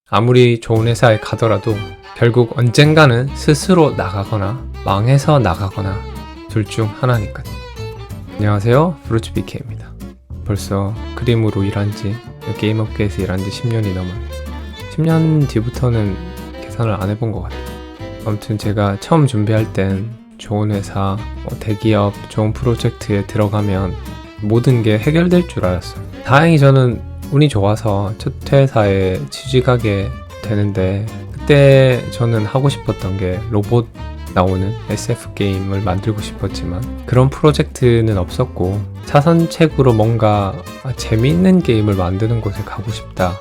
아무리 좋은 회사에 가더라도 결국 언젠가는 스스로 나가거나 망해서 나가거나 둘 중 하나니까요. 안녕하세요, 브루츠비케입니다. 벌써 그림으로 일한지, 게임 업계에서 일한지 10년이 넘었네요. 10년 뒤부터는 계산을 안 해본 것 같아요. 아무튼 제가 처음 준비할 땐 좋은 회사, 대기업, 좋은 프로젝트에 들어가면 모든 게 해결될 줄 알았어요. 다행히 저는 운이 좋아서 첫 회사에 취직하게 되는데, 그때 저는 하고 싶었던 게 로봇 나오는 SF 게임을 만들고 싶었지만 그런 프로젝트는 없었고, 차선책으로 뭔가 재미있는 게임을 만드는 곳에 가고 싶다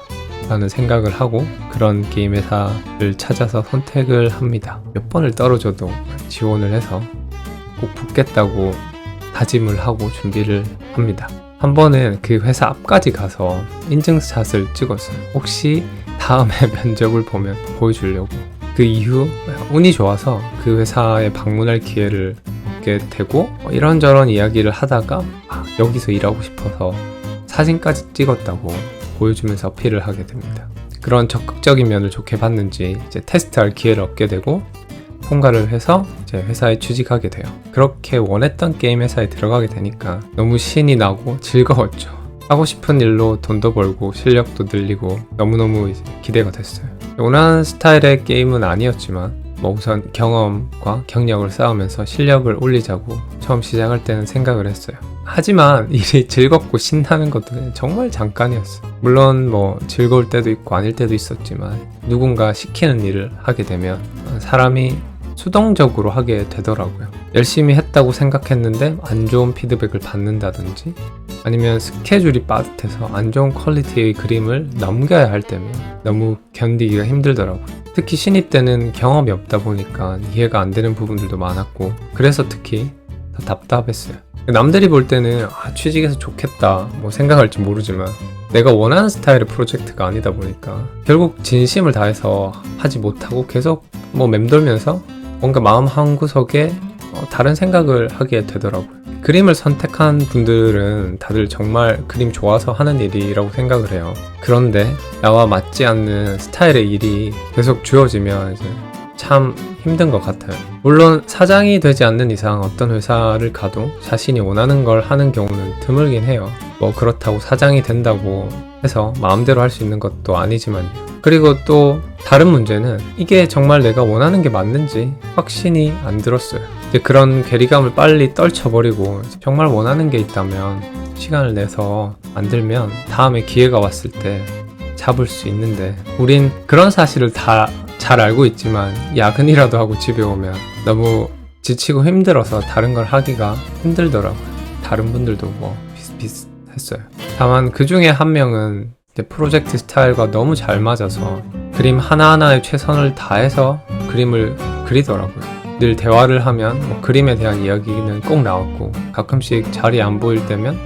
라는 생각을 하고 그런 게임 회사를 찾아서 선택을 합니다. 몇 번을 떨어져도 지원을 해서 꼭 붙겠다고 다짐을 하고 준비를 합니다. 한 번은 그 회사 앞까지 가서 인증샷을 찍었어요. 혹시 다음에 면접을 보면 보여주려고. 그 이후 운이 좋아서 그 회사에 방문할 기회를 얻게 되고, 이런저런 이야기를 하다가 여기서 일하고 싶어서 사진까지 찍었다고 보여주면서 어필을 하게 됩니다. 그런 적극적인 면을 좋게 봤는지 이제 테스트할 기회를 얻게 되고 통과를 해서 이제 회사에 취직하게 돼요. 그렇게 원했던 게임 회사에 들어가게 되니까 너무 신이 나고 즐거웠죠. 하고 싶은 일로 돈도 벌고 실력도 늘리고 너무너무 기대가 됐어요. 원하는 스타일의 게임은 아니었지만 우선 경험과 경력을 쌓으면서 실력을 올리자고 처음 시작할 때는 생각을 했어요. 하지만 일이 즐겁고 신나는 것도 정말 잠깐이었어요. 물론 즐거울 때도 있고 아닐 때도 있었지만 누군가 시키는 일을 하게 되면 사람이 수동적으로 하게 되더라고요. 열심히 했다고 생각했는데 안 좋은 피드백을 받는다든지, 아니면 스케줄이 빠듯해서 안 좋은 퀄리티의 그림을 넘겨야 할 때면 너무 견디기가 힘들더라고요. 특히 신입 때는 경험이 없다 보니까 이해가 안 되는 부분들도 많았고, 그래서 특히 더 답답했어요. 남들이 볼 때는 취직해서 좋겠다 생각할지 모르지만 내가 원하는 스타일의 프로젝트가 아니다 보니까 결국 진심을 다해서 하지 못하고 계속 맴돌면서 뭔가 마음 한구석에 다른 생각을 하게 되더라고요. 그림을 선택한 분들은 다들 정말 그림 좋아서 하는 일이라고 생각을 해요. 그런데 나와 맞지 않는 스타일의 일이 계속 주어지면 이제 참 힘든 것 같아요. 물론 사장이 되지 않는 이상 어떤 회사를 가도 자신이 원하는 걸 하는 경우는 드물긴 해요. 그렇다고 사장이 된다고 해서 마음대로 할 수 있는 것도 아니지만요. 그리고 또 다른 문제는 이게 정말 내가 원하는 게 맞는지 확신이 안 들었어요. 이제 그런 괴리감을 빨리 떨쳐버리고 정말 원하는 게 있다면 시간을 내서 만들면 다음에 기회가 왔을 때 잡을 수 있는데, 우린 그런 사실을 다 잘 알고 있지만 야근이라도 하고 집에 오면 너무 지치고 힘들어서 다른 걸 하기가 힘들더라고요. 다른 분들도 비슷비슷했어요. 다만 그 중에 한 명은 프로젝트 스타일과 너무 잘 맞아서 그림 하나하나에 최선을 다해서 그림을 그리더라고요. 늘 대화를 하면 그림에 대한 이야기는 꼭 나왔고, 가끔씩 자리에 안 보일 때면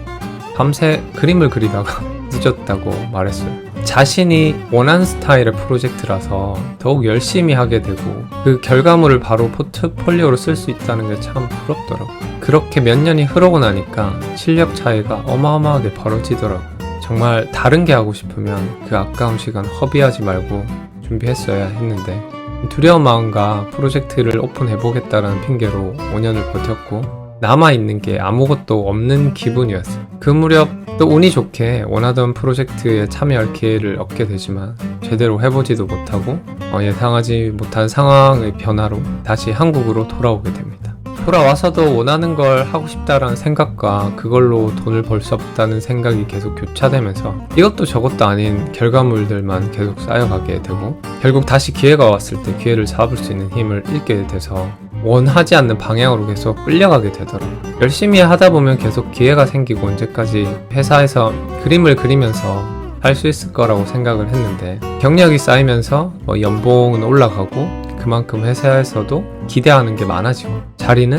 밤새 그림을 그리다가 늦었다고 말했어요. 자신이 원하는 스타일의 프로젝트라서 더욱 열심히 하게 되고 그 결과물을 바로 포트폴리오로 쓸 수 있다는 게 참 부럽더라고요. 그렇게 몇 년이 흐르고 나니까 실력 차이가 어마어마하게 벌어지더라고요. 정말 다른 게 하고 싶으면 그 아까운 시간 허비하지 말고 준비했어야 했는데, 두려운 마음과 프로젝트를 오픈해보겠다는 핑계로 5년을 버텼고 남아있는 게 아무것도 없는 기분이었어요. 그 무렵 또 운이 좋게 원하던 프로젝트에 참여할 기회를 얻게 되지만 제대로 해보지도 못하고 예상하지 못한 상황의 변화로 다시 한국으로 돌아오게 됩니다. 돌아와서도 원하는 걸 하고 싶다라는 생각과 그걸로 돈을 벌 수 없다는 생각이 계속 교차되면서 이것도 저것도 아닌 결과물들만 계속 쌓여가게 되고, 결국 다시 기회가 왔을 때 기회를 잡을 수 있는 힘을 잃게 돼서 원하지 않는 방향으로 계속 끌려가게 되더라고요. 열심히 하다 보면 계속 기회가 생기고 언제까지 회사에서 그림을 그리면서 할 수 있을 거라고 생각을 했는데, 경력이 쌓이면서 연봉은 올라가고 그만큼 회사에서도 기대하는 게 많아지고 자리는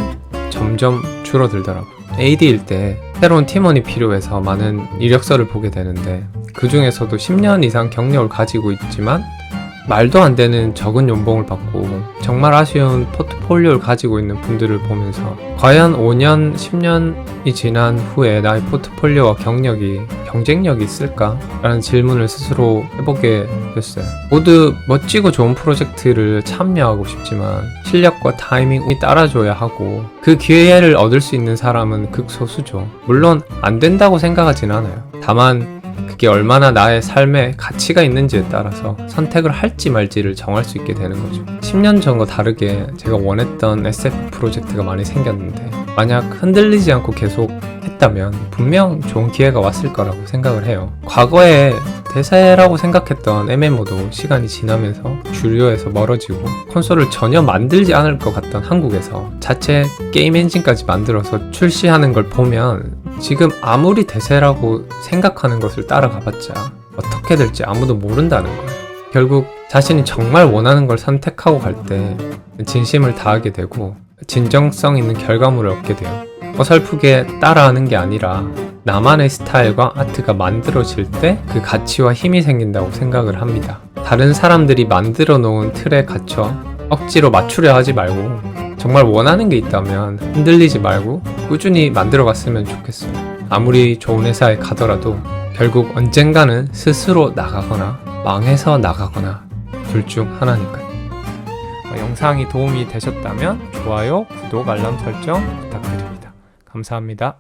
점점 줄어들더라고요. AD일 때 새로운 팀원이 필요해서 많은 이력서를 보게 되는데, 그 중에서도 10년 이상 경력을 가지고 있지만 말도 안 되는 적은 연봉을 받고 정말 아쉬운 포트폴리오를 가지고 있는 분들을 보면서 과연 5년, 10년이 지난 후에 나의 포트폴리오와 경쟁력이 있을까? 라는 질문을 스스로 해보게 됐어요. 모두 멋지고 좋은 프로젝트를 참여하고 싶지만 실력과 타이밍이 따라줘야 하고 그 기회를 얻을 수 있는 사람은 극소수죠. 물론 안 된다고 생각하진 않아요. 다만 그게 얼마나 나의 삶에 가치가 있는지에 따라서 선택을 할지 말지를 정할 수 있게 되는 거죠. 10년 전과 다르게 제가 원했던 SF 프로젝트가 많이 생겼는데 만약 흔들리지 않고 계속 했다면 분명 좋은 기회가 왔을 거라고 생각을 해요. 과거에 대세라고 생각했던 MMO도 시간이 지나면서 주류에서 멀어지고 콘솔을 전혀 만들지 않을 것 같던 한국에서 자체 게임 엔진까지 만들어서 출시하는 걸 보면 지금 아무리 대세라고 생각하는 것을 따라가봤자 어떻게 될지 아무도 모른다는 거예요. 결국 자신이 정말 원하는 걸 선택하고 갈 때 진심을 다하게 되고 진정성 있는 결과물을 얻게 돼요. 어설프게 따라하는 게 아니라 나만의 스타일과 아트가 만들어질 때 그 가치와 힘이 생긴다고 생각을 합니다. 다른 사람들이 만들어 놓은 틀에 갇혀 억지로 맞추려 하지 말고 정말 원하는 게 있다면 흔들리지 말고 꾸준히 만들어 갔으면 좋겠어요. 아무리 좋은 회사에 가더라도 결국 언젠가는 스스로 나가거나 망해서 나가거나 둘 중 하나니까요. 영상이 도움이 되셨다면 좋아요, 구독, 알람 설정 부탁드립니다. 감사합니다.